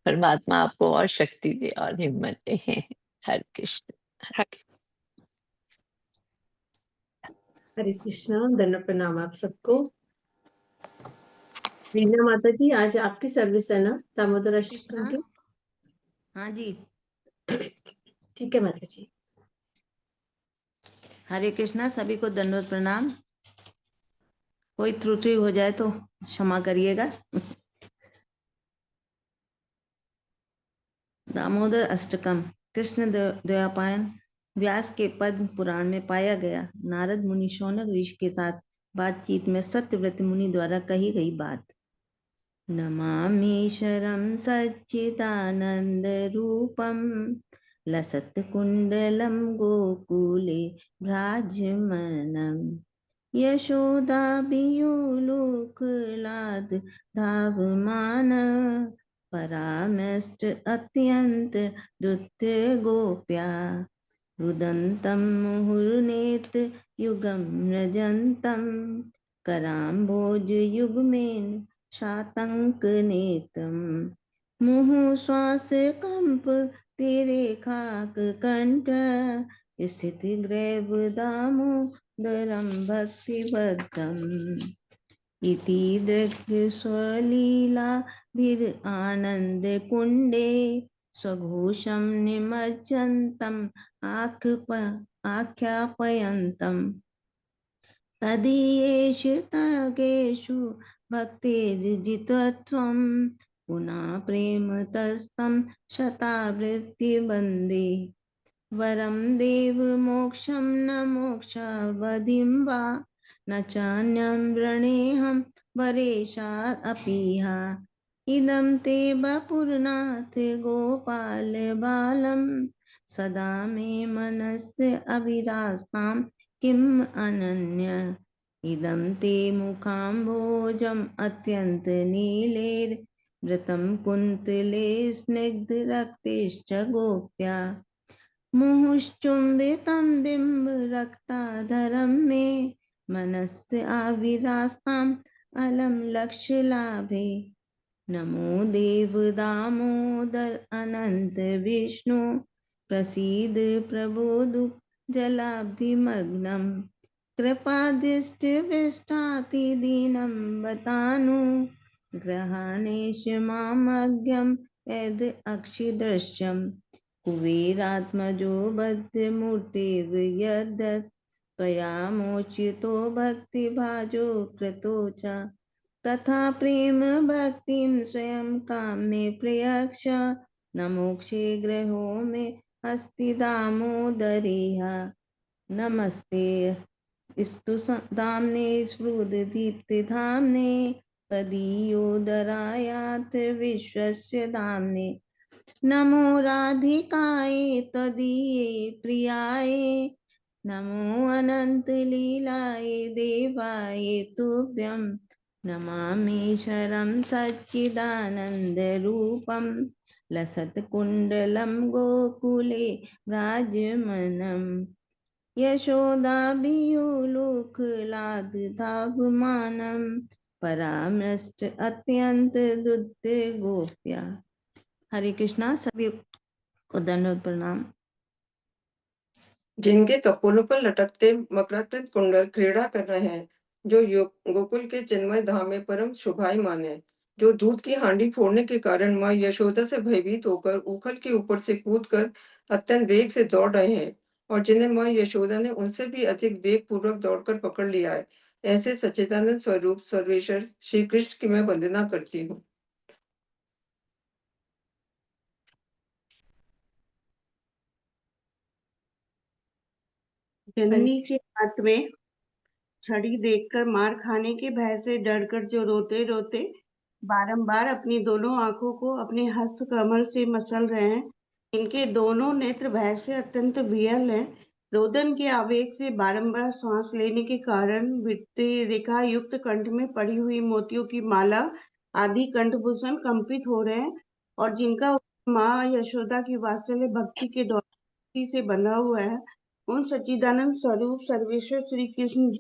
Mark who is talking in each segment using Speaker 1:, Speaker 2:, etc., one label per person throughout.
Speaker 1: परमात्मा आपको और शक्ति दे और हिम्मत दे। हरे कृष्ण।
Speaker 2: हरे कृष्णा। दंड प्रणाम आप सबको। रीना माता जी, आज आपकी सर्विस है ना दामोदर अष्टकम की?
Speaker 3: हाँ जी।
Speaker 2: ठीक है माता जी।
Speaker 3: हरे कृष्णा। सभी को दंडवत प्रणाम। कोई त्रुटि हो जाए तो क्षमा करिएगा। दामोदर अष्टकम कृष्ण द्वैपायन व्यास के पद्म पुराण में पाया गया नारद मुनि शौनक ऋषि के साथ बातचीत में सत्यव्रत मुनि द्वारा कही गई बात। नमामीश्वरं सच्चिदानंद रूपम लसत कुंडलम गोकुले भ्राजमनम यशोदाभियुलुकलाद धावमान परामष्ट अत्यंत दुत्य गोप्या रुदन्तं मुहुर्नेत युगं रजन्तं कराम्भोज युग्मेन शातंक नेत्रम मुहुः श्वास कंप तेरे खाक कंठ स्थित ग्रैव दामोदरम भक्तिबद्धम इति दृक् स्वलीला भीर आनंद कुंडे स्वघोषम निमज्जन्तम आख्यापयन्तम तदीयेषु तगेषु भक्तिर्जितत्वं पुनः प्रेम तस्तं शतावृत्तिबन्धे वरं देव मोक्षं न मोक्षावधिं वा न चान्यं वृणेऽहं वरेशात् अपीह इदं ते वपुर्नाथ गोपाल बालं सदा मे मनस्य अभिरास्तां किम् अनन्य इदं ते मुखाम्भोजम् अत्यन्त नीलेर्वृतं कुन्तले स्निग्धरक्तैश्च गोप्या मुहुश्चुम्बितं बिम्बरक्ताधरं मे मनस्य आविरास्ताम् अलं लक्ष्यलाभे नमो देव दामोदर अनंत विष्णु प्रसीद प्रबोध जलाब्धिमग्नम् कृपादृष्टिविष्टाति दीनं बतानु ग्रहाणेश मामज्ञं यद् अक्षिदृश्यम् कुबेरात्मजो बद्धमूर्तिर् यद्दत् त्वया मोचितो भक्तिभाजो कृतो च तथा प्रेम भक्तिं स्वयं काम्ये प्रयक्ष न मोक्षे ग्रहो में अस्ति दामोदरेह नमस्ते स्तु धाम्ने स्फुरदीप्ति धाम्ने तदीयोदरायात् विश्वस्य धाम्ने नमो राधिकाय तदीये प्रियाय नमो अनंत लीलाय देवाय तुभ्यं नमामीश्वरं सच्चिदानन्दरूपं लसत्कुण्डलं गोकुले व्राजमनं यशोदाभियुलुकलादधावमानं परामृष्ट अत्यंत दुद्ध गोप्या। हरे कृष्णा। सभी को दंडवत प्रणाम।
Speaker 4: जिनके कपोलों पर लटकते मकराकृत कुंडल क्रीड़ा कर रहे हैं, जो गोकुल के चिन्मय धाम में परम शोभायमान है, जो दूध की हांडी फोड़ने के कारण माँ यशोदा से भयभीत होकर उखल के ऊपर से कूदकर अत्यंत वेग से दौड़ रहे हैं, और जिन्हें माँ यशोदा ने उनसे भी अधिक वेग पूर्वक दौड़कर पकड़ लिया है, ऐसे सच्चिदानंद स्वरूप सर्वेश्वर श्री कृष्ण की मैं वंदना करती हूँ।
Speaker 5: जननी के हाथ में छड़ी देखकर मार खाने के भय से डरकर जो रोते रोते बारंबार अपनी दोनों आंखों को अपने हस्त कमल से मसल रहे हैं, इनके दोनों नेत्र भय से अत्यंत वियल हैं। रोदन के आवेग से बारंबार सांस लेने के कारण वृत्ति रेखा युक्त कंठ में पड़ी हुई मोतियों की माला आदि कंठभूषण कंपित हो रहे हैं, और जिनका माँ यशोदा की वात्सल्य भक्ति के द्वारा से बंधा हुआ है, उन सच्चिदानंद स्वरूप सर्वेश्वर श्री कृष्ण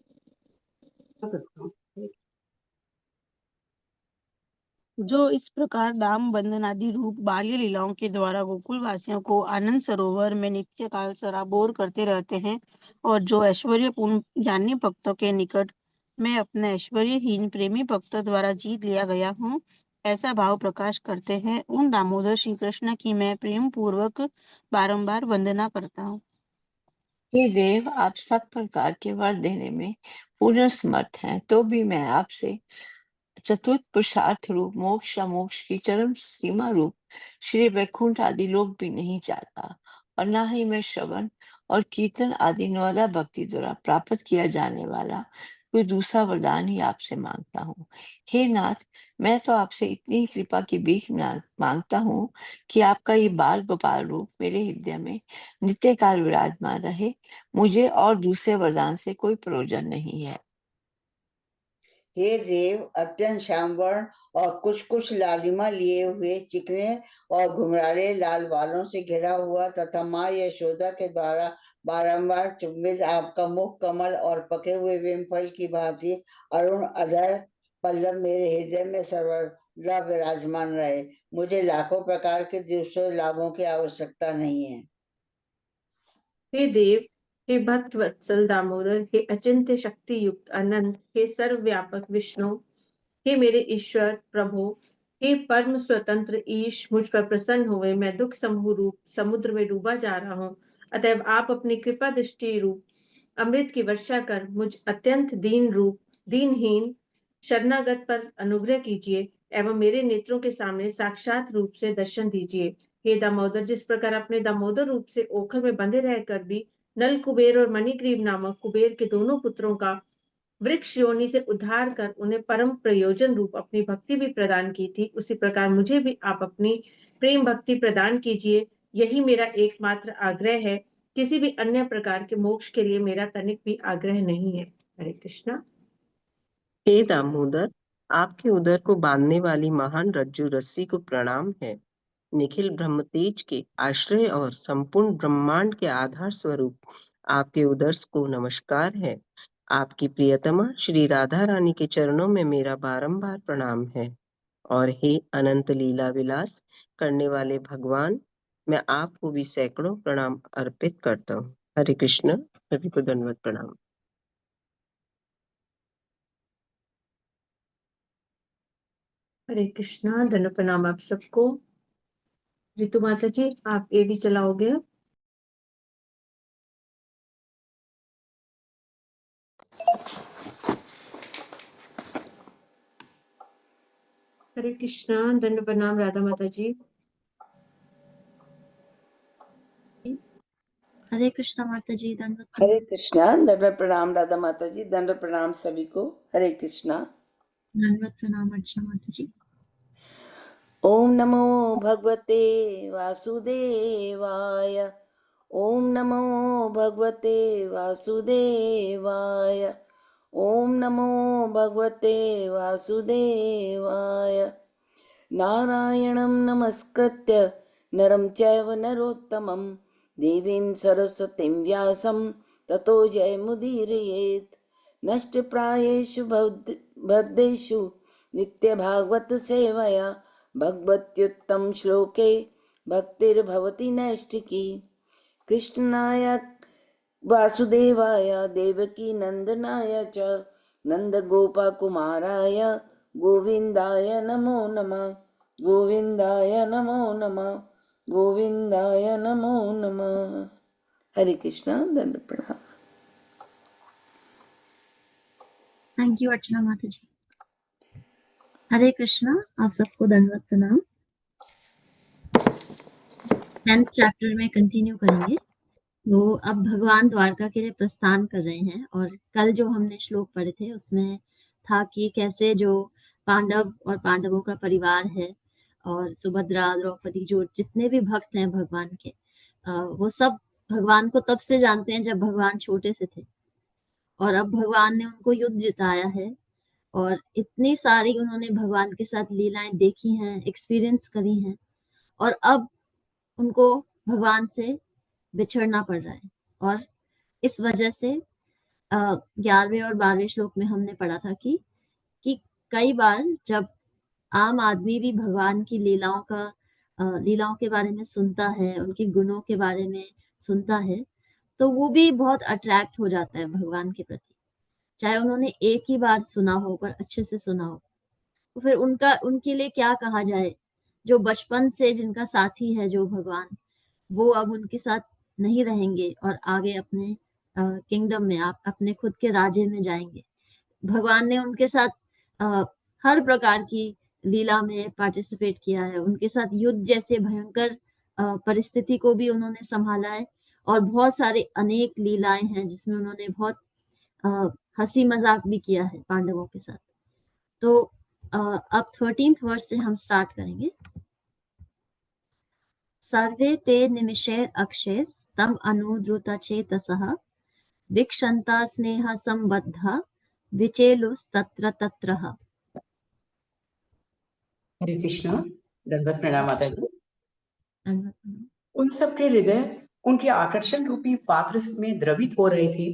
Speaker 6: जो इस प्रकार दाम बंधन आदि रूप बाल्य लीलाओं के द्वारा गोकुल वासियों को आनंद सरोवर में नित्य काल सराबोर करते रहते हैं, और जो ऐश्वर्यपूर्ण ज्ञानी भक्तों के निकट मैं अपने ऐश्वर्यहीन प्रेमी भक्तों द्वारा जीत लिया गया हूँ, ऐसा भाव प्रकाश करते हैं, उन दामोदर श्री कृष्ण की मैं प्रेम पूर्वक बारंबार वंदना करता हूँ।
Speaker 1: हे देव, आप सब प्रकार के वर देने में पूर्ण समर्थ हैं, तो भी मैं आपसे चतुर्थ पुरुषार्थ रूप मोक्ष या मोक्ष की चरम सीमा रूप श्री वैकुंठ आदि लोक भी नहीं चाहता, और ना ही मैं श्रवण और कीर्तन आदि नवदा भक्ति द्वारा प्राप्त किया जाने वाला कोई दूसरा वरदान ही आपसे मांगता हूँ। हे नाथ, मैं तो आपसे इतनी ही कृपा की भीख मांगता हूँ कि आपका ये बाल गोपाल रूप मेरे हृदय में नित्य काल विराजमान रहे। मुझे और दूसरे वरदान से कोई प्रयोजन नहीं है।
Speaker 7: हे देव, अत्यंत श्यामवर्ण और कुछ कुछ लालिमा लिए हुए चिकने और घुंघराले लाल बालों से घिरा हुआ तथा माँ यशोदा के द्वारा बारंबार चुंबित आपका मुख कमल और पके हुए विमफल की भांति अरुण अधर पल्लव मेरे हृदय में सर्वदा विराजमान रहे। मुझे लाखों प्रकार के दूसरे लाभों की आवश्यकता नहीं है।
Speaker 2: हे देव, हे भक्त वत्सल दामोदर, हे अचिंत्य शक्ति युक्त अनंत, हे सर्वव्यापक विष्णु, हे मेरे ईश्वर प्रभु, हे परम स्वतंत्र ईश, मुझ पर प्रसन्न हुए। मैं दुख समूह रूप समुद्र में डूबा जा रहा हूँ, अतएव आप अपनी कृपा दृष्टि रूप अमृत की वर्षा कर मुझ अत्यंत दीनहीन शरणागत पर अनुग्रह कीजिए एवं मेरे नेत्रों के सामने साक्षात रूप से दर्शन दीजिए। हे दामोदर, जिस प्रकार अपने दामोदर रूप से ओखल में बंधे रहकर भी नल कुबेर और मणिग्रीव नामक कुबेर के दोनों पुत्रों का वृक्ष योनि से उद्धार कर उन्हें परम प्रयोजन रूप अपनी भक्ति भी प्रदान की थी, उसी प्रकार मुझे भी आप अपनी प्रेम भक्ति प्रदान कीजिए। यही मेरा एकमात्र आग्रह है, किसी भी अन्य प्रकार के मोक्ष के लिए मेरा तनिक भी आग्रह नहीं है। हरे कृष्णा।
Speaker 8: हे दामोदर, आपके उदर को बांधने वाली महान रज्जु रस्सी को प्रणाम है। निखिल ब्रह्म तेज के आश्रय और संपूर्ण ब्रह्मांड के आधार स्वरूप आपके उदर को नमस्कार है। आपकी प्रियतमा श्री राधा रानी के चरणों में मेरा बारंबार प्रणाम है। और हे अनंत लीला विलास करने वाले भगवान, मैं आपको भी सैकड़ों प्रणाम अर्पित करता हूँ। हरे कृष्ण। सभी को दंडवत प्रणाम।
Speaker 2: हरे कृष्णा। धन्य प्रणाम आप सबको। रितु माता जी, आप ये भी चलाओगे? हरे कृष्णा। धन्य प्रणाम राधा माता जी।
Speaker 9: हरे कृष्णा माता जी, दंडवत
Speaker 10: हरे कृष्णा। दंडवत प्रणाम राधा माता जी। दंडवत प्रणाम सभी को। हरे कृष्णा।
Speaker 9: प्रणाम अर्चना माता जी।
Speaker 10: ओम नमो भगवते वासुदेवाय। ओम नमो भगवते वासुदेवाय। ओम नमो भगवते वासुदेवाय। नारायणं नमस्कृत्य नरं चैव नरोत्तमं देवीं सरस्वतीं व्यासं ततो जयमुदीरयेत्। नष्टप्रायेषु भद्रेषु नित्यभागवत सेवया भगवत्युत्तम श्लोके भक्तिर्भवति नैष्ठिकी। कृष्णाय वासुदेवाय देवकी नंदनाय च नंदगोपकुमाराय गोविंदाय नमो नमः। गोविंदाय नमो नमः। गोविंदाय नमो नमः। हरे कृष्णा। दंड प्रणाम।
Speaker 9: Thank you Archana Mata ji. हरे कृष्णा। आप सबको दंडवत प्रणाम। 10th चैप्टर में कंटिन्यू करेंगे। तो अब भगवान द्वारका के लिए प्रस्थान कर रहे हैं, और कल जो हमने श्लोक पढ़े थे उसमें था कि कैसे जो पांडव और पांडवों का परिवार है और सुभद्रा, द्रौपदी, जो जितने भी भक्त हैं भगवान के, वो सब भगवान को तब से जानते हैं जब भगवान छोटे से थे, और अब भगवान ने उनको युद्ध जिताया है, और इतनी सारी उन्होंने भगवान के साथ लीलाएं देखी हैं, एक्सपीरियंस करी हैं, और अब उनको भगवान से बिछड़ना पड़ रहा है। और इस वजह से 11वें और 12वें श्लोक में हमने पढ़ा था कि कई बार जब आम आदमी भी भगवान की लीलाओं के बारे में सुनता है, उनके गुणों के बारे में सुनता है, तो वो भी बहुत अट्रैक्ट हो जाता है भगवान के प्रति। चाहे उन्होंने एक ही बार सुना हो पर अच्छे से सुना हो। तो फिर उनके लिए क्या कहा जाए, जो बचपन से जिनका साथी है जो भगवान, वो अब उनके साथ नहीं रहेंगे और आगे अपने किंगडम में, आप अपने खुद के राज्य में जाएंगे। भगवान ने उनके साथ अ, हर प्रकार की लीला में पार्टिसिपेट किया है, उनके साथ युद्ध जैसे भयंकर परिस्थिति को भी उन्होंने संभाला है, और बहुत सारे अनेक लीलाएं हैं जिसमें उन्होंने बहुत अ, हंसी मजाक भी किया है पांडवों के साथ। तो अब 13th वर्स से हम स्टार्ट करेंगे। सर्वे ते निमिषे अक्षेस तम अनुद्रुत चेतसः वीक्षन्ता स्नेह संबद्धा विचेलुस्तत्र तत्रः।
Speaker 11: हरे कृष्णा। दंडवत प्रणाम माता जी। उन सबके हृदय उनके आकर्षण रूपी पात्र में द्रवित हो रहे थे।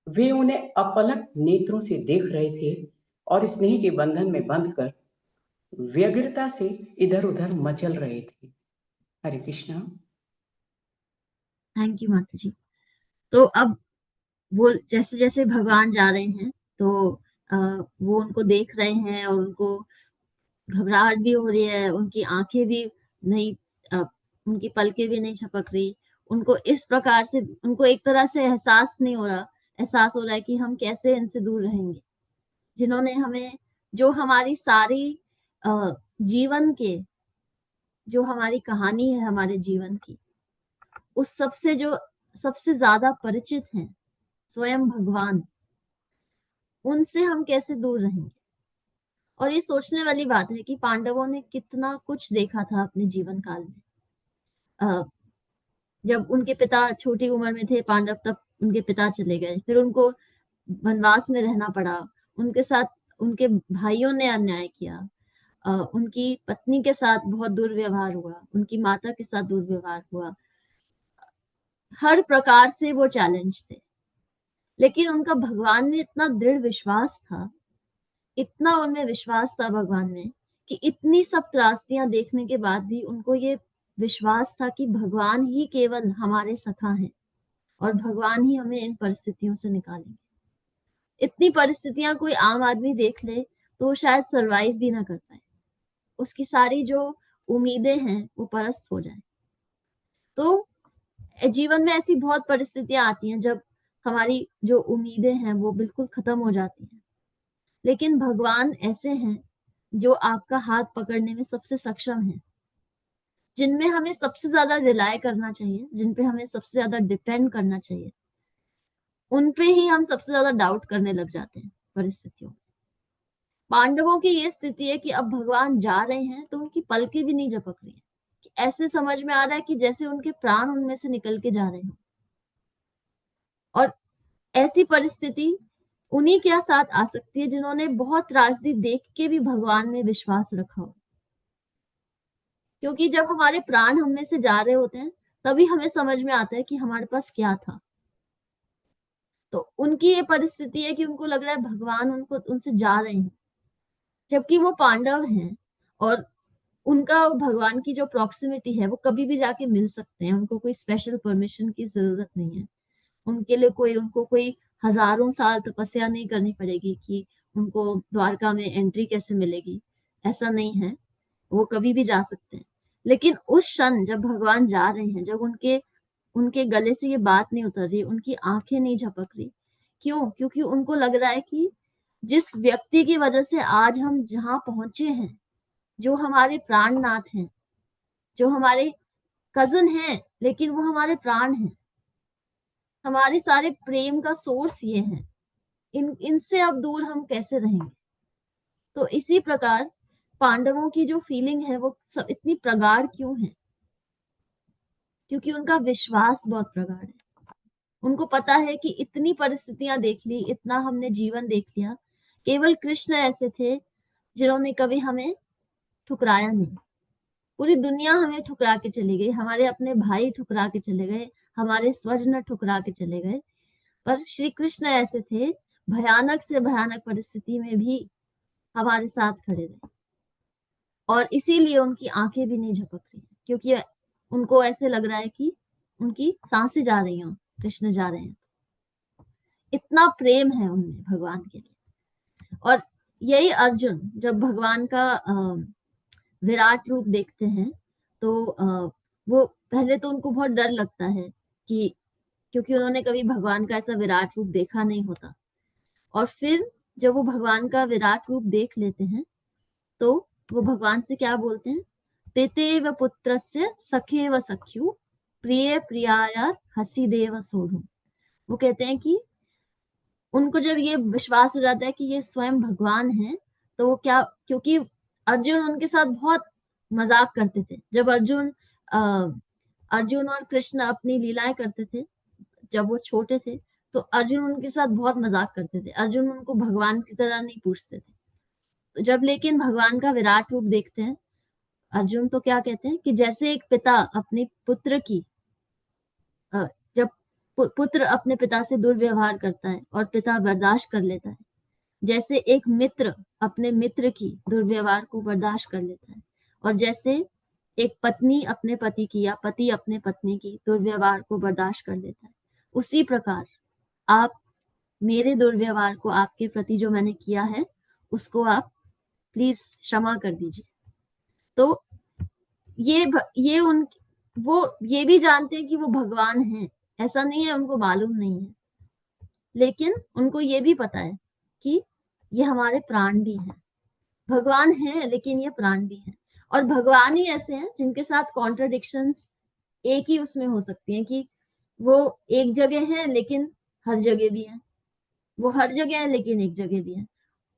Speaker 11: वे उन्हें अपलक नेत्रों से देख रहे थे और स्नेह के बंधन में बंधकर व्यग्रता से इधर उधर मचल रहे थे। हरे कृष्णा।
Speaker 9: थैंक यू माता जी। तो अब वो जैसे जैसे भगवान जा रहे हैं तो वो उनको देख रहे हैं और उनको घबराहट भी हो रही है, उनकी आंखें भी नहीं उनकी पलकें भी नहीं झपक रही। उनको इस प्रकार से, उनको एक तरह से एहसास हो रहा है कि हम कैसे इनसे दूर रहेंगे, जिन्होंने हमें, जो हमारी सारी जीवन के, जो हमारी कहानी है हमारे जीवन की, उस सबसे जो सबसे ज्यादा परिचित हैं, स्वयं भगवान, उनसे हम कैसे दूर रहेंगे। और ये सोचने वाली बात है कि पांडवों ने कितना कुछ देखा था अपने जीवन काल में। जब उनके पिता छोटी उम्र में थे पांडव, तब उनके पिता चले गए, फिर उनको वनवास में रहना पड़ा, उनके साथ उनके भाइयों ने अन्याय किया, उनकी पत्नी के साथ बहुत दुर्व्यवहार हुआ, उनकी माता के साथ दुर्व्यवहार हुआ, हर प्रकार से वो चैलेंज थे। लेकिन उनका भगवान में इतना दृढ़ विश्वास था, इतना उनमें विश्वास था भगवान में, कि इतनी सब त्रासदियां देखने के बाद भी उनको ये विश्वास था कि भगवान ही केवल हमारे सखा हैं और भगवान ही हमें इन परिस्थितियों से निकालेंगे। इतनी परिस्थितियां कोई आम आदमी देख ले तो वो शायद सरवाइव भी ना कर पाए, उसकी सारी जो उम्मीदें हैं वो परस्त हो जाए। तो जीवन में ऐसी बहुत परिस्थितियां आती हैं जब हमारी जो उम्मीदें हैं वो बिल्कुल खत्म हो जाती हैं, लेकिन भगवान ऐसे हैं जो आपका हाथ पकड़ने में सबसे सक्षम है, जिनमें हमें सबसे ज्यादा रिलाय करना चाहिए, जिन पे हमें सबसे ज्यादा डिपेंड करना चाहिए, उन पे ही हम सबसे ज्यादा डाउट करने लग जाते हैं परिस्थितियों में। पांडवों की ये स्थिति है कि अब भगवान जा रहे हैं तो उनकी पलकें भी नहीं झपक रही है, कि ऐसे समझ में आ रहा है कि जैसे उनके प्राण उनमें से निकल के जा रहे हो। और ऐसी परिस्थिति उन्हीं के साथ आ सकती है जिन्होंने बहुत त्रासदी देख के भी भगवान में विश्वास रखा हो। क्योंकि जब हमारे प्राण हम में से जा रहे होते हैं तभी हमें समझ में आता है कि हमारे पास क्या था। तो उनकी ये परिस्थिति है कि उनको लग रहा है भगवान उनसे जा रहे हैं, जबकि वो पांडव हैं और उनका भगवान की जो प्रॉक्सिमिटी है वो कभी भी जाके मिल सकते हैं, उनको कोई स्पेशल परमिशन की जरूरत नहीं है। उनको कोई हजारों साल तपस्या नहीं करनी पड़ेगी कि उनको द्वारका में एंट्री कैसे मिलेगी, ऐसा नहीं है, वो कभी भी जा सकते हैं। लेकिन उस क्षण जब भगवान जा रहे हैं, जब उनके गले से ये बात नहीं उतर रही, उनकी आंखें नहीं झपक रही, क्यों? क्योंकि उनको लग रहा है कि जिस व्यक्ति की वजह से आज हम जहां पहुंचे हैं, जो हमारे प्राणनाथ हैं, जो हमारे कजन हैं, लेकिन वो हमारे प्राण हैं, हमारे सारे प्रेम का सोर्स ये है, इनसे अब दूर हम कैसे रहेंगे। तो इसी प्रकार पांडवों की जो फीलिंग है वो सब इतनी प्रगाढ़ क्यों है? क्योंकि उनका विश्वास बहुत प्रगाढ़ है। उनको पता है कि इतनी परिस्थितियां देख ली, इतना हमने जीवन देख लिया, केवल कृष्ण ऐसे थे जिन्होंने कभी हमें ठुकराया नहीं। पूरी दुनिया हमें ठुकरा के चली गई, हमारे अपने भाई ठुकरा के चले गए, हमारे स्वजन ठुकरा के चले गए, पर श्री कृष्ण ऐसे थे, भयानक से भयानक परिस्थिति में भी हमारे साथ खड़े रहे। और इसीलिए उनकी आंखें भी नहीं झपक रही हैं, क्योंकि उनको ऐसे लग रहा है कि उनकी सांसें जा रही हैं, कृष्ण जा रहे हैं। इतना प्रेम है उनमें भगवान के लिए। और यही अर्जुन जब भगवान का विराट रूप देखते हैं तो वो पहले तो उनको बहुत डर लगता है कि क्योंकि उन्होंने कभी भगवान का ऐसा विराट रूप देखा नहीं होता। और फिर जब वो भगवान का विराट रूप देख लेते हैं तो वो भगवान से क्या बोलते हैं, पितेव पुत्रस्य सखेव सख्यु प्रिय प्रियाया हसी देव सोढ़ू। वो कहते हैं कि उनको जब ये विश्वास हो जाता है कि ये स्वयं भगवान है, तो वो क्या, क्योंकि अर्जुन उनके साथ बहुत मजाक करते थे। जब अर्जुन और कृष्ण अपनी लीलाएं करते थे जब वो छोटे थे, तो अर्जुन उनके साथ बहुत मजाक करते थे। अर्जुन उनको भगवान की तरह नहीं पूछते थे। तो जब लेकिन भगवान का विराट रूप देखते हैं अर्जुन, तो क्या कहते हैं कि जैसे एक पिता अपने पुत्र की जब पुत्र अपने पिता से दुर्व्यवहार करता है और पिता बर्दाश्त कर लेता है, जैसे एक मित्र अपने मित्र की दुर्व्यवहार को बर्दाश्त कर लेता है, और जैसे एक पत्नी अपने पति की या पति अपने पत्नी की दुर्व्यवहार को बर्दाश्त कर लेता है, उसी प्रकार आप मेरे दुर्व्यवहार को आपके प्रति जो मैंने किया है उसको आप प्लीज क्षमा कर दीजिए। तो ये उन वो ये भी जानते हैं कि वो भगवान हैं, ऐसा नहीं है उनको मालूम नहीं है, लेकिन उनको ये भी पता है कि ये हमारे प्राण भी हैं। भगवान हैं लेकिन ये प्राण भी हैं। और भगवान ही ऐसे हैं जिनके साथ कॉन्ट्रडिक्शंस एक ही उसमें हो सकती हैं कि वो एक जगह है लेकिन हर जगह भी है, वो हर जगह है लेकिन एक जगह भी है।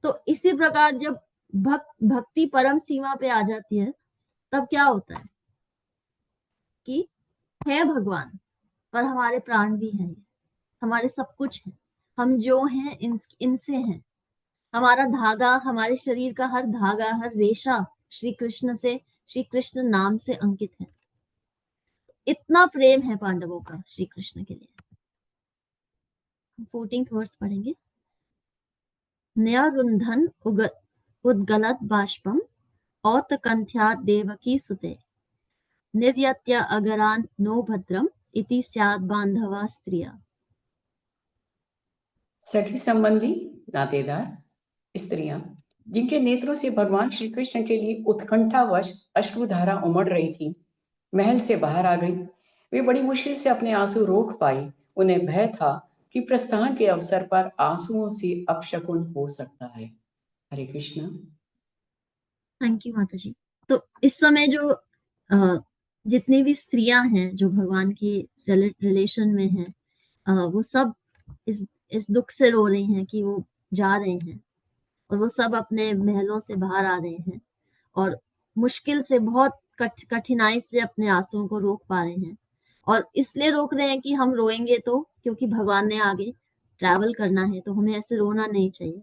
Speaker 9: तो इसी प्रकार जब भक्ति परम सीमा पे आ जाती है तब क्या होता है कि है भगवान पर हमारे प्राण भी हैं, हमारे सब कुछ है, हम जो हैं इनसे हैं। हमारा धागा, हमारे शरीर का हर धागा, हर रेशा श्री कृष्ण नाम से अंकित है। इतना प्रेम है पांडवों का श्री कृष्ण के लिए। 14th वर्स पढ़ेंगे। न्यारुंधन उद्गलत बाष्पम औतकंथ्यात् देवकी सुते निर्यत्य अगरान नो भद्रम इति स्यात् बांधवा स्त्रिया।
Speaker 11: सखी संबंधी नातेदार स्त्रियां जिनके नेत्रों से भगवान श्री कृष्ण के लिए उत्कंठावश अश्रुधारा उमड़ रही थी, महल से बाहर आ गई। वे बड़ी मुश्किल से अपने आंसू रोक पाई। उन्हें भय था कि प्रस्थान के अवसर पर आंसुओं से अपशकुन हो सकता है। हरे कृष्ण।
Speaker 9: थैंक यू माता जी। तो इस समय जो जितनी भी स्त्रियां हैं जो भगवान की रिलेशन में हैं, वो सब इस दुख से रो रही हैं कि वो जा रहे हैं, और वो सब अपने महलों से बाहर आ रहे हैं और मुश्किल से बहुत कठिनाई से अपने आंसुओं को रोक पा रहे हैं। और इसलिए रोक रहे हैं कि हम रोएंगे तो, क्योंकि भगवान ने आगे ट्रैवल करना है, तो हमें ऐसे रोना नहीं चाहिए।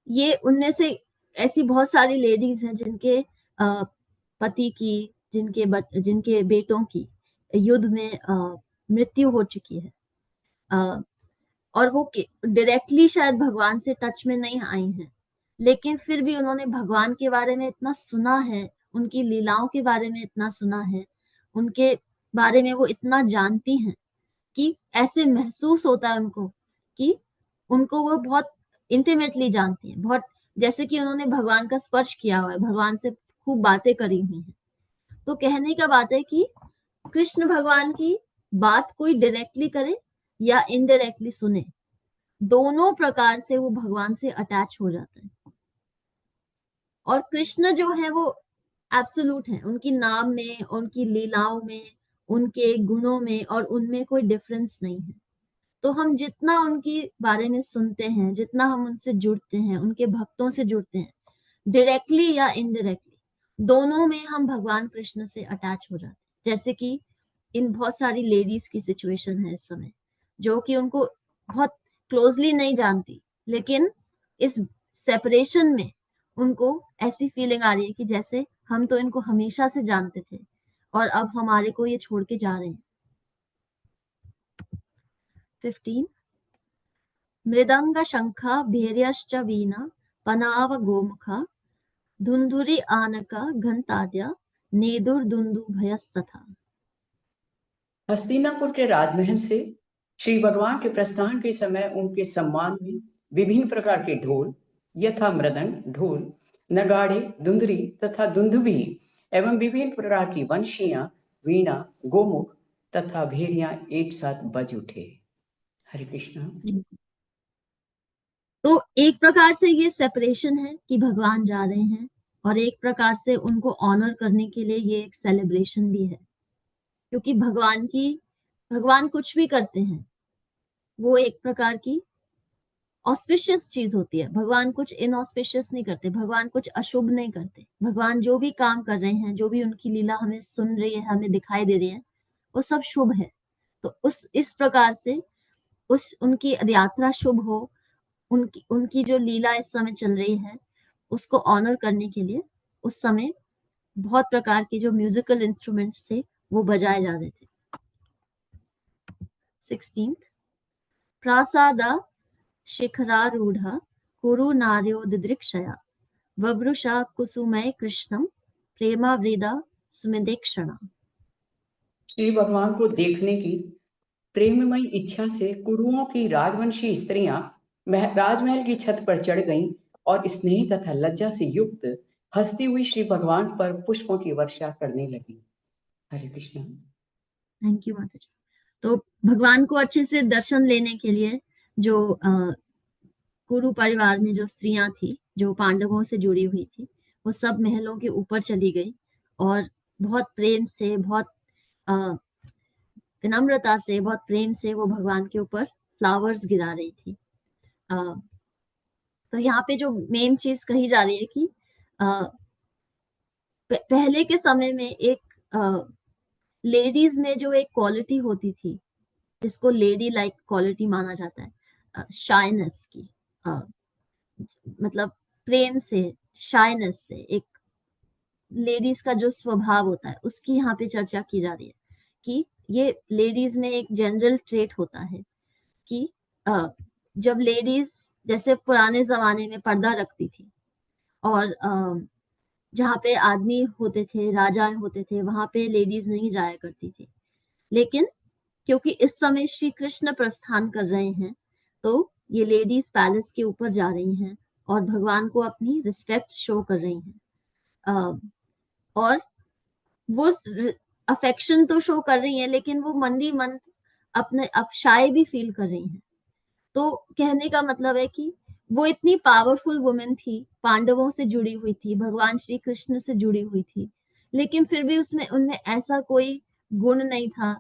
Speaker 9: ये उनमें से ऐसी बहुत सारी लेडीज हैं जिनके पति की, जिनके बेटों की युद्ध में मृत्यु हो चुकी है, और वो डायरेक्टली शायद भगवान से टच में नहीं आई हैं, लेकिन फिर भी उन्होंने भगवान के बारे में इतना सुना है, उनकी लीलाओं के बारे में इतना सुना है, उनके बारे में वो इतना जानती हैं कि ऐसे महसूस होता है उनको कि उनको वो बहुत इंटीमेटली जानती हैं, बहुत, जैसे कि उन्होंने भगवान का स्पर्श किया हुआ है, भगवान से खूब बातें करी हुई हैं। तो कहने का बात है कि कृष्ण भगवान की बात कोई डायरेक्टली करे या इनडायरेक्टली सुने, दोनों प्रकार से वो भगवान से अटैच हो जाता है। और कृष्ण जो है वो एब्सोल्यूट है, उनकी नाम में, उनकी लीलाओं में, उनके गुणों में, और उनमें कोई डिफरेंस नहीं है। तो हम जितना उनके बारे में सुनते हैं, जितना हम उनसे जुड़ते हैं, उनके भक्तों से जुड़ते हैं, डायरेक्टली या इनडायरेक्टली, दोनों में हम भगवान कृष्ण से अटैच हो जाते हैं। जैसे कि इन बहुत सारी लेडीज की सिचुएशन है इस समय, जो कि उनको बहुत क्लोजली नहीं जानती, लेकिन इस सेपरेशन में उनको ऐसी फीलिंग आ रही है कि जैसे हम तो इनको हमेशा से जानते थे और अब हमारे को ये छोड़ के जा रहे हैं। 15 मृदंग शंख भैर्यश्च वीणा पनाव गोमुखा धुंधुरी आनका घंटाद्या नेदुर्दुंदु भयस्तथा।
Speaker 11: हस्तिनापुर के राजमहल से श्री भगवान के प्रस्थान के समय उनके सम्मान में विभिन्न प्रकार के ढोल यथा मृदंग, ढोल, नगाड़े, दुंदरी तथा दुंदुभी एवं विभिन्न प्रकार की वंशियां, वीणा, गोमुख तथा भेरियां एक साथ बज उठे। हरे कृष्णा।
Speaker 9: तो एक प्रकार से ये सेपरेशन है कि भगवान जा रहे हैं, और एक प्रकार से उनको ऑनर करने के लिए ये एक सेलिब्रेशन भी है, क्योंकि भगवान कुछ भी करते हैं वो एक प्रकार की ऑस्पिशियस चीज होती है। भगवान कुछ इनऑस्पिशियस नहीं करते, भगवान कुछ अशुभ नहीं करते। भगवान जो भी काम कर रहे हैं, जो भी उनकी लीला हमें सुन रही है, हमें दिखाई दे रही है, वो सब शुभ है। तो इस प्रकार से उनकी यात्रा शुभ हो, उनकी जो लीला इस समय चल रही है उसको ऑनर करने के लिए उस समय बहुत प्रकार के जो म्यूजिकल इंस्ट्रूमेंट्स थे वो बजाए जा रहे थे। 16 प्रासादा शिखरारूढ़ कुरु नार्यो दिदृक्षया ववृषा कुसुमय कृष्णम प्रेमावृदा सुमेदेक्षणा।
Speaker 11: श्री भगवान को देखने की प्रेममय इच्छा से कुरुओं की राजवंशी स्त्रियां राजमहल की छत पर चढ़ गईं और स्नेह तथा लज्जा से युक्त हंसती हुई श्री भगवान पर पुष्पों की वर्षा करने लगी। हरे कृष्ण।
Speaker 9: थैंक यू माता जी। तो भगवान को अच्छे से दर्शन लेने के लिए जो कुरु परिवार में जो स्त्रियां थी, जो पांडवों से जुड़ी हुई थी, वो सब महलों के ऊपर चली गई और बहुत प्रेम से, बहुत विनम्रता से, बहुत प्रेम से वो भगवान के ऊपर फ्लावर्स गिरा रही थी। तो यहाँ पे जो मेन चीज कही जा रही है कि पहले के समय में एक लेडीज में जो एक क्वालिटी होती थी जिसको लेडी लाइक क्वालिटी माना जाता है, शाइनेस की, मतलब प्रेम से, शाइनेस से, एक लेडीज का जो स्वभाव होता है उसकी यहाँ पे चर्चा की जा रही है कि ये लेडीज में एक जनरल ट्रेट होता है कि जब लेडीज जैसे पुराने जमाने में पर्दा रखती थी और जहाँ पे आदमी होते थे, राजा होते थे, वहां पे लेडीज नहीं जाया करती थी। लेकिन क्योंकि इस समय श्री कृष्ण प्रस्थान कर रहे हैं तो ये लेडीज पैलेस के ऊपर जा रही हैं और भगवान को अपनी रिस्पेक्ट शो कर रही हैं, और वो अफेक्शन तो शो कर रही हैं लेकिन वो मन ही मन अपने अब शाय भी फील कर रही हैं। तो कहने का मतलब है कि वो इतनी पावरफुल वुमेन थी, पांडवों से जुड़ी हुई थी, भगवान श्री कृष्ण से जुड़ी हुई थी, लेकिन फिर भी उनमें ऐसा कोई गुण नहीं था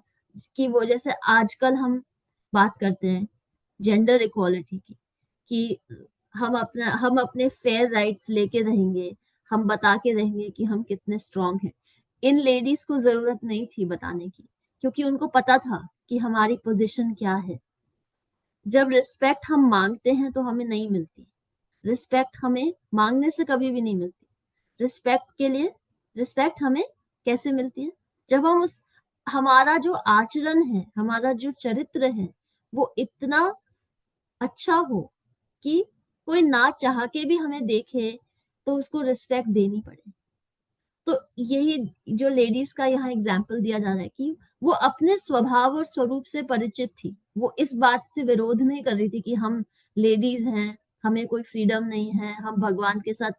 Speaker 9: कि वो जैसे आजकल हम बात करते हैं जेंडर इक्वालिटी की, कि हम अपने फेयर राइट्स लेके रहेंगे, हम बता के रहेंगे कि हम कितने स्ट्रांग हैं। इन लेडीज को जरूरत नहीं थी बताने की, क्योंकि उनको पता था कि हमारी पोजीशन क्या है। जब रिस्पेक्ट हम मांगते हैं तो हमें नहीं मिलती, रिस्पेक्ट हमें मांगने से कभी भी नहीं मिलती। रिस्पेक्ट के लिए रिस्पेक्ट हमें कैसे मिलती है? जब हम हमारा जो आचरण है, हमारा जो चरित्र है वो इतना अच्छा हो कि कोई ना चाह के भी हमें देखे तो उसको रिस्पेक्ट देनी पड़े। तो यही जो लेडीज का यहाँ एग्जाम्पल दिया जा रहा है कि वो अपने स्वभाव और स्वरूप से परिचित थी। वो इस बात से विरोध नहीं कर रही थी कि हम लेडीज हैं, हमें कोई फ्रीडम नहीं है, हम भगवान के साथ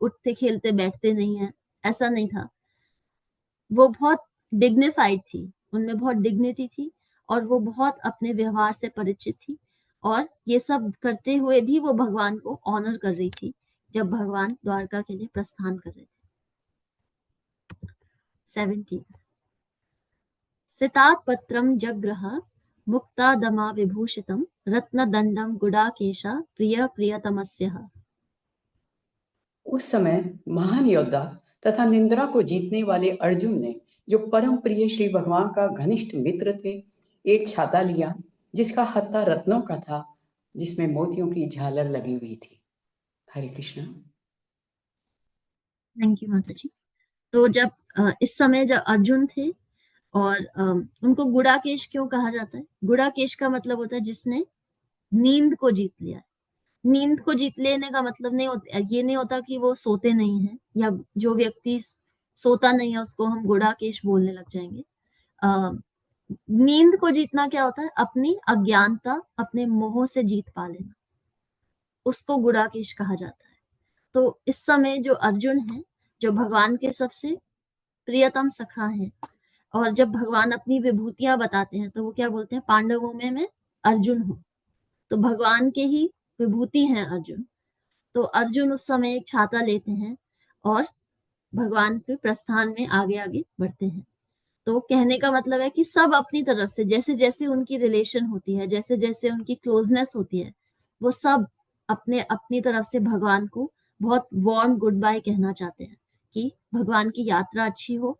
Speaker 9: उठते खेलते बैठते नहीं है, ऐसा नहीं था। वो बहुत डिग्निफाइड थी, उनमें बहुत डिग्निटी थी और वो बहुत अपने व्यवहार से परिचित थी, और ये सब करते हुए भी वो भगवान को ऑनर कर रही थी जब भगवान द्वारका के लिए प्रस्थान कर रहे थे। 17 सितात पत्रम जग्रह मुक्तादमा विभूषितम रत्नदंडम गुडाकेशा प्रिय प्रियतमस्यः।
Speaker 11: उस समय महान योद्धा तथा निंद्रा को जीतने वाले अर्जुन ने, जो परम प्रिय श्री भगवान का घनिष्ठ मित्र थे, एक छाता लिया जिसका हत्था रत्नों का था, जिसमें मोतियों की झालर लगी हुई थी। हरे कृष्ण।
Speaker 9: थैंक यू माता जी। तो जब इस समय जब अर्जुन थे और उनको गुडाकेश क्यों कहा जाता है? गुडाकेश का मतलब होता है जिसने नींद को जीत लिया है। नींद को जीत लेने का मतलब नहीं होता, ये नहीं होता कि वो सोते नहीं है, या जो व्यक्ति सोता नहीं है उसको हम गुड़ाकेश बोलने लग जाएंगे। नींद को जीतना क्या होता है? अपनी अज्ञानता, अपने मोह से जीत पा लेना, उसको गुड़ाकेश कहा जाता है। तो इस समय जो अर्जुन है, जो भगवान के सबसे प्रियतम सखा है, और जब भगवान अपनी विभूतियां बताते हैं तो वो क्या बोलते हैं? पांडवों में मैं अर्जुन हूँ। तो भगवान के ही विभूति हैं अर्जुन। तो अर्जुन उस समय एक छाता लेते हैं और भगवान के प्रस्थान में आगे आगे बढ़ते हैं। तो कहने का मतलब है कि सब अपनी तरफ से, जैसे जैसे उनकी रिलेशन होती है, जैसे जैसे उनकी क्लोजनेस होती है, वो सब अपने अपनी तरफ से भगवान को बहुत वार्म गुड बाय कहना चाहते हैं कि भगवान की यात्रा अच्छी हो,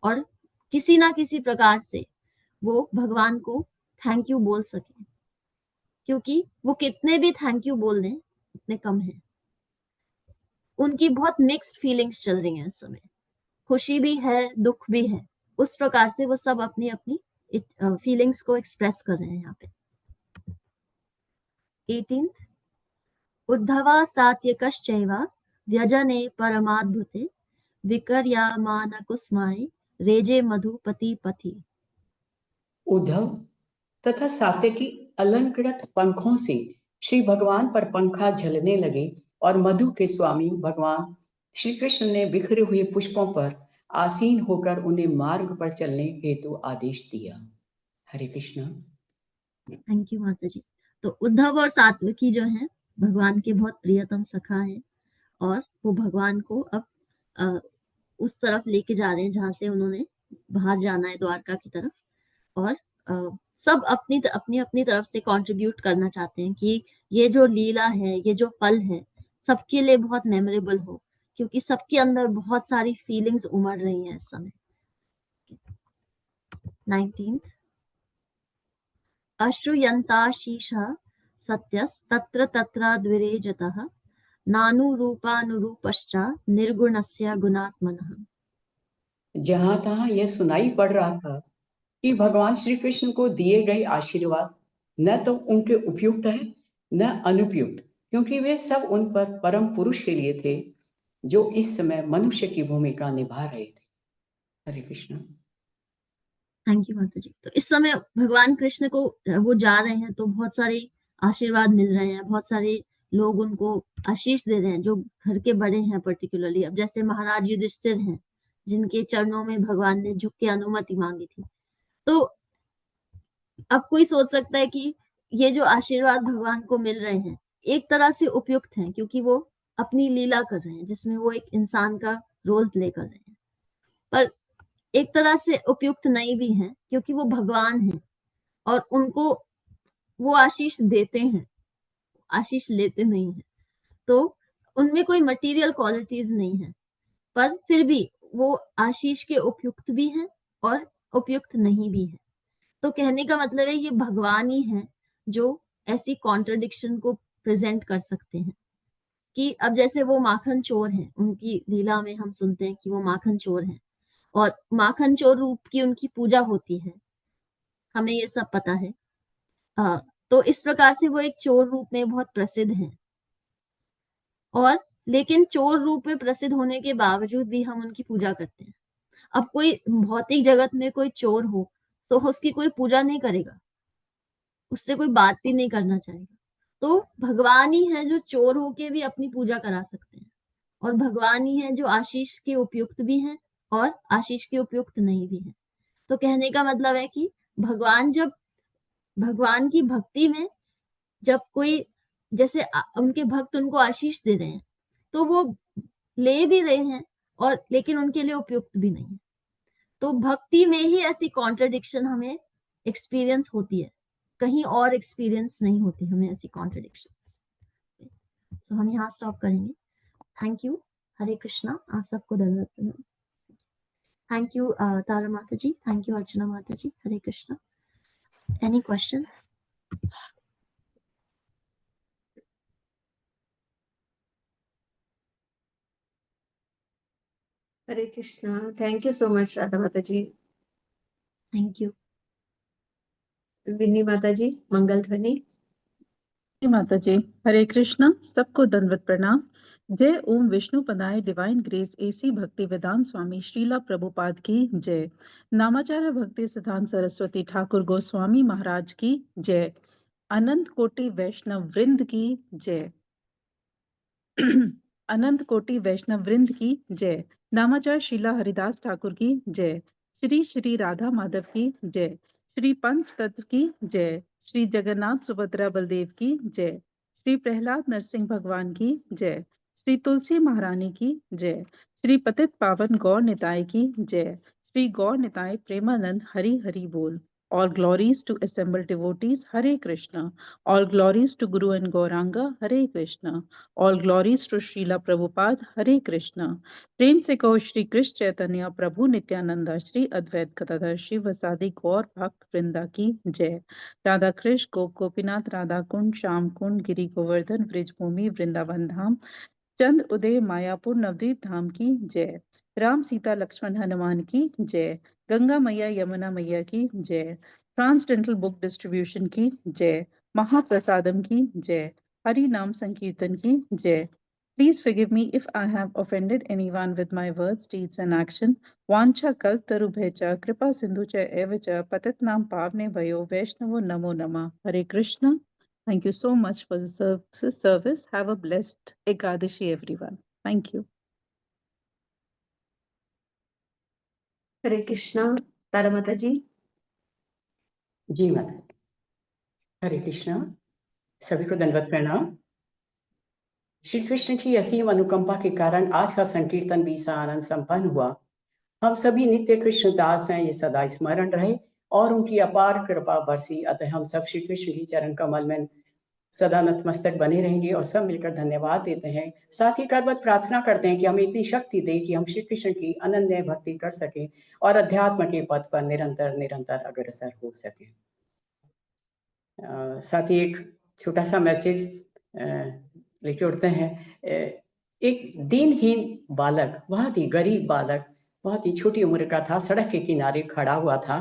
Speaker 9: और किसी ना किसी प्रकार से वो भगवान को थैंक यू बोल सके, क्योंकि वो कितने भी थैंक यू बोल दें उतने कम है। उनकी बहुत मिक्स्ड फीलिंग्स चल रही हैं इस समय, खुशी भी है, दुख भी है। उस प्रकार से वो सब अपनी अपनी फीलिंग्स को एक्सप्रेस कर रहे हैं यहाँ पे। 18th, उद्धवा सात्यकश्चैव व्यजने परमाद्भुते विकर्यामान कुस्माय रेजे मधुपति पथि।
Speaker 11: उद्धव तथा सात्यकी अलंकृत पंखों से श्री भगवान पर पंखा झलने लगे और मधु के स्वामी भगवान श्री कृष्ण ने बिखरे हुए पुष्पों पर आसीन होकर उन्हें मार्ग पर चलने हेतु आदेश दिया। हरे कृष्ण।
Speaker 9: थैंक यू माता जी। तो उद्धव और सात्विकी जो हैं भगवान के बहुत प्रियतम सखा है, और वो भगवान को अब उस तरफ लेके जा रहे हैं जहां से उन्होंने बाहर जाना है, द्वारका की तरफ। और सब अपनी अपनी अपनी तरफ से कंट्रीब्यूट करना चाहते हैं कि ये जो लीला है, ये जो पल है, सबके लिए बहुत मेमोरेबल हो, क्योंकि सबके अंदर बहुत सारी फीलिंग्स उमड़ रही हैं इस समय। 19th, अश्रुयन्ताशीषः सत्यस्तत्र तत्र द्विरेजतः नानुरूपानुरूपश्च निर्गुणस्य गुणात्मनः।
Speaker 11: जहां तहां यह सुनाई पड़ रहा था कि भगवान श्री कृष्ण को दिए गए आशीर्वाद न तो उनके उपयुक्त है न अनुपयुक्त, क्योंकि वे सब उन पर परम पुरुष के लिए थे जो इस समय मनुष्य की भूमिका निभा रहे थे। हरे कृष्ण।
Speaker 9: थैंक यू माता जी। तो इस समय भगवान कृष्ण को वो जा रहे हैं तो बहुत सारे आशीर्वाद मिल रहे हैं, बहुत सारे लोग उनको आशीष दे रहे हैं जो घर के बड़े हैं पर्टिकुलरली। अब जैसे महाराज युधिष्ठिर हैं जिनके चरणों में भगवान ने झुक के अनुमति मांगी थी। तो अब कोई सोच सकता है कि ये जो आशीर्वाद भगवान को मिल रहे हैं एक तरह से उपयुक्त हैं, क्योंकि वो अपनी लीला कर रहे हैं जिसमें वो एक इंसान का रोल प्ले कर रहे हैं। पर एक तरह से उपयुक्त नहीं भी हैं, क्योंकि वो भगवान हैं और उनको वो आशीष देते हैं, आशीष लेते नहीं हैं। तो उनमें कोई मटेरियल क्वालिटीज नहीं है, पर फिर भी वो आशीष के उपयुक्त भी हैं और उपयुक्त नहीं भी है। तो कहने का मतलब है ये भगवान ही हैं जो ऐसी कॉन्ट्रडिक्शन को प्रेजेंट कर सकते हैं। कि अब जैसे वो माखन चोर हैं, उनकी लीला में हम सुनते हैं कि वो माखन चोर हैं, और माखन चोर रूप की उनकी पूजा होती है, हमें ये सब पता है। तो इस प्रकार से वो एक चोर रूप में बहुत प्रसिद्ध हैं। और लेकिन चोर रूप में प्रसिद्ध होने के बावजूद भी हम उनकी पूजा करते हैं। अब कोई भौतिक जगत में कोई चोर हो तो उसकी कोई पूजा नहीं करेगा, उससे कोई बात भी नहीं करना चाहेगा। तो भगवान ही है जो चोर होके भी अपनी पूजा करा सकते हैं, और भगवान ही है जो आशीष के उपयुक्त भी हैं और आशीष के उपयुक्त नहीं भी हैं। तो कहने का मतलब है कि भगवान जब भगवान की भक्ति में जब कोई जैसे उनके भक्त उनको आशीष दे रहे हैं तो वो ले भी रहे हैं और लेकिन उनके लिए उपयुक्त भी नहीं है। तो भक्ति में ही ऐसी कॉन्ट्रडिक्शन हमें एक्सपीरियंस होती है, कहीं और एक्सपीरियंस नहीं होती हमें ऐसी कॉन्ट्रडिक्शंस। सो हम यहाँ स्टॉप करेंगे। Thank you. हरे कृष्णा। आप सबको धन्यवाद प्रणाम। थैंक यू तारा माता ji, thank you Archana Mata ji. Hare Krishna. Any questions?
Speaker 2: Hare Krishna. Thank you so much Radha Mata ji.
Speaker 9: Thank you.
Speaker 2: विनी माता जी, मंगल ध्वनि।
Speaker 12: माता जी, हरे कृष्णा। सबको दंडवत प्रणाम। जय ओम विष्णु पदाय डिवाइन ग्रेस एसी भक्ति वेदांत स्वामी श्रीला प्रभुपाद की जय। नामाचार्य भक्ति सिद्धांत सरस्वती ठाकुर गोस्वामी महाराज की जय। अनंत कोटि वैष्णव वृंद की जय। अनंत कोटि वैष्णव वृंद की जय। नामाचार्य शीला हरिदास ठाकुर की जय। श्री श्री राधा माधव की जय। श्री पंच तत्व की जय। श्री जगन्नाथ सुभद्रा बलदेव की जय। श्री प्रहलाद नरसिंह भगवान की जय। श्री तुलसी महारानी की जय। श्री पतित पावन गौर निताय की जय। श्री गौर निताय प्रेमानंद हरि हरि बोल। All glories to assembled devotees, Hare Krishna. All glories to Guru and Gauranga, Hare Krishna. All glories to Srila Prabhupada, Hare Krishna. प्रेम से कहो श्री कृष्ण चैतन्य प्रभु नित्यानंदा श्री अद्वैत गदाधर श्री वसादि गौर भक्त वृंदा की जय। राधा कृष्ण गोप गोपीनाथ राधा कुंड श्याम कुंड गिरी गोवर्धन ब्रिजभूमि वृंदावन धाम चंद उदय मायापुर नवदीप धाम की जय। राम सीता लक्ष्मण हनुमान की जय। गंगा मैया यमुना मैया की जय। ट्रांसडेंटल बुक डिस्ट्रीब्यूशन की जय। महाप्रसादम की जय। हरि नाम संकीर्तन की जय। Please forgive me if I have offended anyone with my words, deeds and action. Vancha kaltarubhecha kripa sindhucha evacha patatnam pavne bhayo vaishnavo namo nama. Hare Krishna. Thank you so much for the service. Have a blessed Ekadashi, everyone. Thank you.
Speaker 2: हरे कृष्णा। तारा माता जी।
Speaker 11: जी माता। हरे कृष्णा। सभी को दंडवत प्रणाम। श्री कृष्ण की असीम अनुकंपा के कारण आज का संकीर्तन भी आनंद संपन्न हुआ। हम सभी नित्य कृष्ण दास हैं, ये सदा स्मरण रहे और उनकी अपार कृपा बरसी। अतः हम सब श्री कृष्ण की चरण कमल में सदा नतमस्तक बने रहेंगे और सब मिलकर धन्यवाद देते हैं। साथ ही करवत प्रार्थना करते हैं कि हमें इतनी शक्ति दे कि हम श्री कृष्ण की अनन्य भक्ति कर सकें और अध्यात्म के पथ पर निरंतर निरंतर अग्रसर हो सकें। साथ ही एक छोटा सा मैसेज लेके उठते हैं। एक दीनहीन बालक, बहुत ही गरीब बालक, बहुत ही छोटी उम्र का था, सड़क के किनारे खड़ा हुआ था।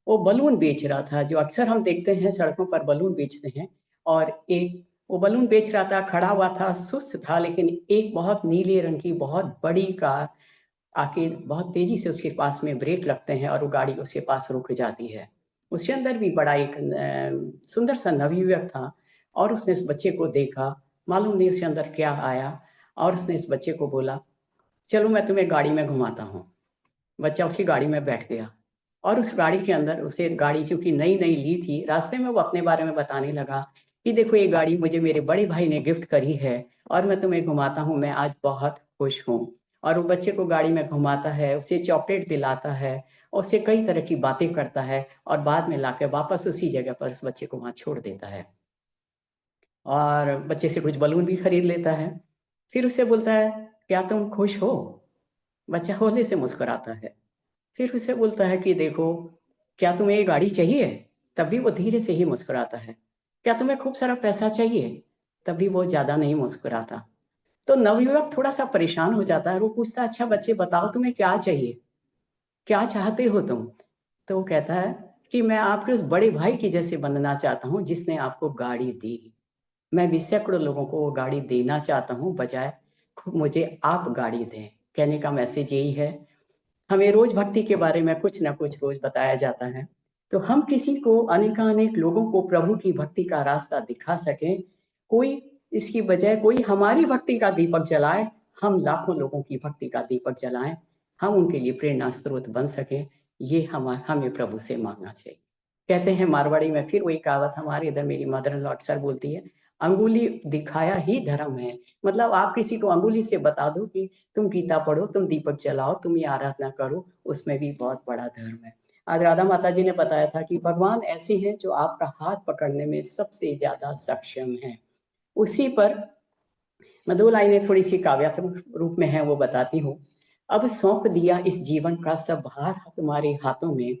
Speaker 11: वो बलून बेच रहा था, जो अक्सर हम देखते हैं सड़कों पर बलून बेचते हैं। और एक वो बलून बेच रहा था, खड़ा हुआ था, सुस्त था, लेकिन एक बहुत नीले रंग की बहुत बड़ी कार आके बहुत तेजी से उसके पास में ब्रेक लगते हैं और वो गाड़ी उसके पास रुक जाती है। उसके अंदर भी बड़ा एक सुंदर सा नवयुवक था और उसने इस बच्चे को देखा, मालूम नहीं उसके अंदर क्या आया, और उसने इस बच्चे को बोला, चलो मैं तुम्हें गाड़ी में घुमाता हूँ। बच्चा उसकी गाड़ी में बैठ गया और उस गाड़ी के अंदर उसे गाड़ी चूंकि नई नई ली थी, रास्ते में वो अपने बारे में बताने लगा कि देखो ये गाड़ी मुझे मेरे बड़े भाई ने गिफ्ट करी है और मैं तुम्हें घुमाता हूँ, मैं आज बहुत खुश हूँ। और वो बच्चे को गाड़ी में घुमाता है, उसे चॉकलेट दिलाता है, उससे कई तरह की बातें करता है और बाद में लाकर वापस उसी जगह पर उस बच्चे को वहाँ छोड़ देता है और बच्चे से कुछ बलून भी खरीद लेता है। फिर उसे बोलता है, क्या तुम खुश हो? बच्चा होले से मुस्कुराता है। फिर उसे बोलता है कि देखो, क्या तुम्हें ये गाड़ी चाहिए? तब भी वो धीरे से ही मुस्कुराता है। क्या तुम्हें खूब सारा पैसा चाहिए? तब भी वो ज़्यादा नहीं मुस्कुराता। तो नवयुवक थोड़ा सा परेशान हो जाता है। वो पूछता है, अच्छा बच्चे बताओ तुम्हें क्या चाहिए, क्या चाहते हो तुम? तो वो कहता है कि मैं आपके उस बड़े भाई की जैसे बनना चाहता हूँ जिसने आपको गाड़ी दी। मैं भी सैकड़ों लोगों को वो गाड़ी देना चाहता हूँ, बजाय मुझे आप गाड़ी दें। कहने का मैसेज यही है, हमें रोज भक्ति के बारे में कुछ ना कुछ रोज बताया जाता है, तो हम किसी को अनेकानेक लोगों को प्रभु की भक्ति का रास्ता दिखा सकें। कोई इसकी बजाय कोई हमारी भक्ति का दीपक जलाए, हम लाखों लोगों की भक्ति का दीपक जलाएं, हम उनके लिए प्रेरणा स्रोत बन सके। ये हमें प्रभु से मांगना चाहिए। कहते हैं मारवाड़ी में, फिर वही कहावत हमारे इधर मेरी मदर इन लॉ अक्सर बोलती है, अंगुली दिखाया ही धर्म है। मतलब आप किसी को अंगुली से बता दो कि तुम गीता पढ़ो, तुम दीपक जलाओ, तुम ये आराधना करो, उसमें भी बहुत बड़ा धर्म है। आज राधा माता जी ने बताया था कि भगवान ऐसे हैं जो आपका हाथ पकड़ने में सबसे ज्यादा सक्षम है। उसी पर मैं 2 लाइनें थोड़ी सी काव्यात्मक रूप में है वो बताती हूँ। अब सौंप दिया इस जीवन का सब भार तुम्हारे हाथों में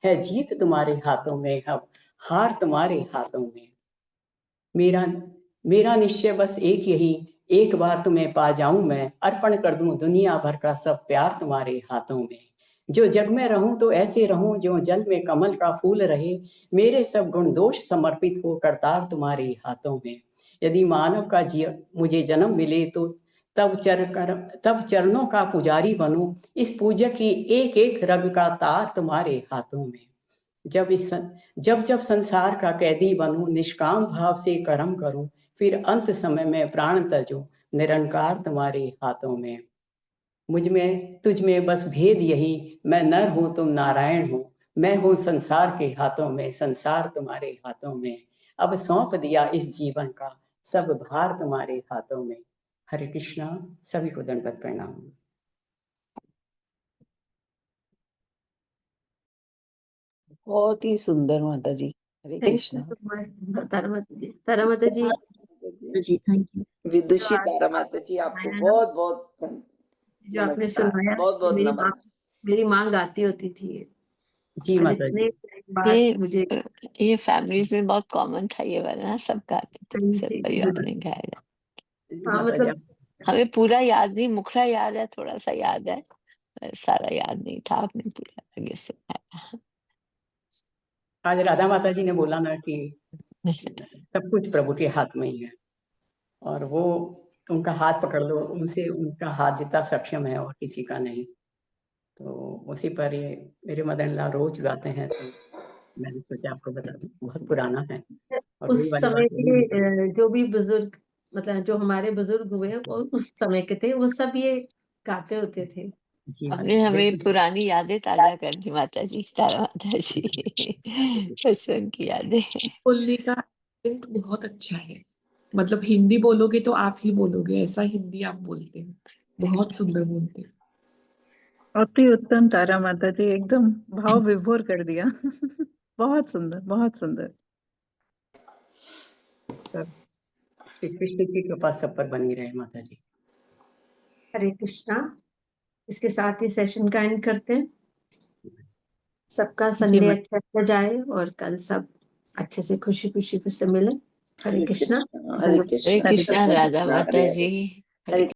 Speaker 11: है, जीत तुम्हारे हाथों में, अब हार तुम्हारे हाथों में। मेरा निश्चय बस एक यही, एक बार तुम्हें पा जाऊं मैं, अर्पण कर दूं दुनिया भर का सब प्यार तुम्हारे हाथों में। जो जग में रहूं तो ऐसे रहूं जो जल में कमल का फूल रहे, मेरे सब गुण दोष समर्पित हो करतार तुम्हारे हाथों में। यदि मानव का मुझे जन्म मिले तो तब चरणों का पुजारी बनूं, इस पूजा की एक एक रग का तार तुम्हारे हाथों में। जब संसार का कैदी बनूं, निष्काम भाव से कर्म करूं, फिर अंत समय में प्राण तजूं, निरंकार तुम्हारे हाथों में। मुझ में तुझ में बस भेद यही, मैं नर हूं तुम नारायण हो, मैं हूं संसार के हाथों में, संसार तुम्हारे हाथों में। अब सौंप दिया इस जीवन का सब भार तुम्हारे हाथों में। हरे कृष्णा। सभी को दंडवत प्रणाम।
Speaker 13: बहुत ही सुंदर माता जी। हरे कृष्णा।
Speaker 2: तारा माता जी
Speaker 9: जी थैंक यू।
Speaker 10: विदुषी तारा माता जी, आपको बहुत बहुत
Speaker 2: जो आपने सुनाया,
Speaker 10: बहुत बहुत नमन।
Speaker 2: मेरी माँ गाती होती थी।
Speaker 11: जी माता जी।
Speaker 1: ये फैमिलीज में बहुत कॉमन था ये वाला, सब गाते थे, सब परिवार में गाया।
Speaker 2: हाँ, मतलब
Speaker 1: हमें पूरा याद नहीं, मुखड़ा याद है, थोड़ा सा याद है, सारा याद नहीं था। आपने पूरा आगे से गाया।
Speaker 11: आज राधा माता जी ने बोला ना कि सब कुछ प्रभु के हाथ में ही है, और वो उनका हाथ पकड़ लो, उनसे उनका हाथ जितना सक्षम है और किसी का नहीं। तो उसी पर ये मेरे मदन लाल रोज गाते हैं, तो मैंने सोचा आपको बता दूं। बहुत पुराना है। और
Speaker 2: उस समय के जो भी बुजुर्ग, मतलब जो हमारे बुजुर्ग हुए और उस समय के थे, वो सब ये गाते होते थे।
Speaker 1: आपने हमें पुरानी यादें ताजा कर दी माता जी, तारा माता जी, बचपन की यादें।
Speaker 14: बोलने का बहुत अच्छा है, मतलब हिंदी बोलोगे तो आप ही बोलोगे, ऐसा हिंदी आप बोलते हैं, बहुत सुंदर बोलते हैं।
Speaker 12: अति उत्तम तारा माता जी, एकदम भाव विभोर कर दिया। बहुत सुंदर, बहुत सुंदर।
Speaker 11: श्री कृष्ण की कृपा सब पर बनी रहे माता जी।
Speaker 2: हरे कृष्णा। इसके साथ ही सेशन का एंड करते हैं। सबका संडे अच्छा जाए और कल सब अच्छे से खुशी खुशी फिर से मिले। हरे कृष्णा।
Speaker 10: हरे कृष्णा।
Speaker 1: राधा माता जी।